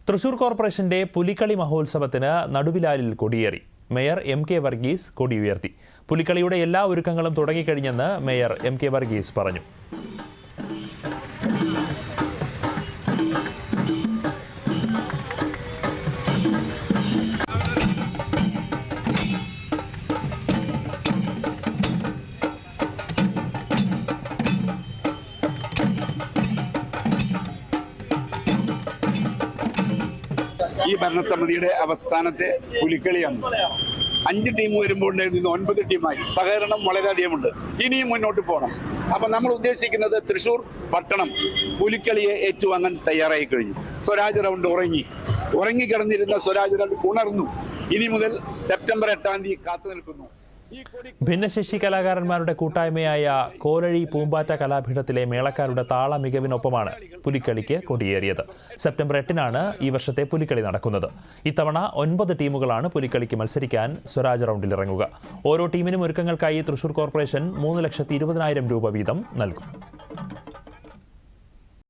തൃശൂർ കോർപ്പറേഷന്റെ പുലിക്കളി മഹോത്സവത്തിന് നടുവിലാലിൽ കൊടിയേറി. Mayor MK Varghese കൊടി ഉയർത്തി. പുലിക്കളിയുടെ എല്ലാ ഒരുക്കങ്ങളും തുടങ്ങിക്കഴിഞ്ഞെന്ന് മേയർ MK വർഗീസ് പറഞ്ഞു. ഈ ഭരണസമിതിയുടെ അവസാനത്തെ പുലിക്കളിയാണ്. 5 ടീം വരുമ്പോൾ 9 ടീമായി. സഹകരണം വളരെയധികമുണ്ട്. ഇനിയും മുന്നോട്ട് പോകണം. അപ്പം നമ്മൾ ഉദ്ദേശിക്കുന്നത് തൃശ്ശൂർ പട്ടണം പുലിക്കളിയെ ഏറ്റുവാങ്ങാൻ തയ്യാറായി കഴിഞ്ഞു. സ്വരാജ് റൗണ്ട് ഉറങ്ങിക്കിടന്നിരുന്ന സ്വരാജ് റൗണ്ട് ഉണർന്നു. ഇനി മുതൽ സെപ്റ്റംബർ 8-ാം തീയതി കാത്തു നിൽക്കുന്നു. ഭിന്നശേഷി കലാകാരന്മാരുടെ കൂട്ടായ്മയായ കോലഴി പൂമ്പാറ്റ കലാപീഠത്തിലെ മേളക്കാരുടെ താള മികവിനൊപ്പമാണ് പുലിക്കളിക്ക് കൊടിയേറിയത്. സെപ്റ്റംബർ 8-നാണ് ഈ വർഷത്തെ പുലിക്കളി നടക്കുന്നത്. ഇത്തവണ 9 ടീമുകളാണ് പുലിക്കളിക്ക് മത്സരിക്കാൻ സ്വരാജ് റൗണ്ടിൽ ഇറങ്ങുക. ഓരോ ടീമിനും ഒരുക്കങ്ങൾക്കായി തൃശൂർ കോർപ്പറേഷൻ 3,20,000 രൂപ വീതം നൽകും.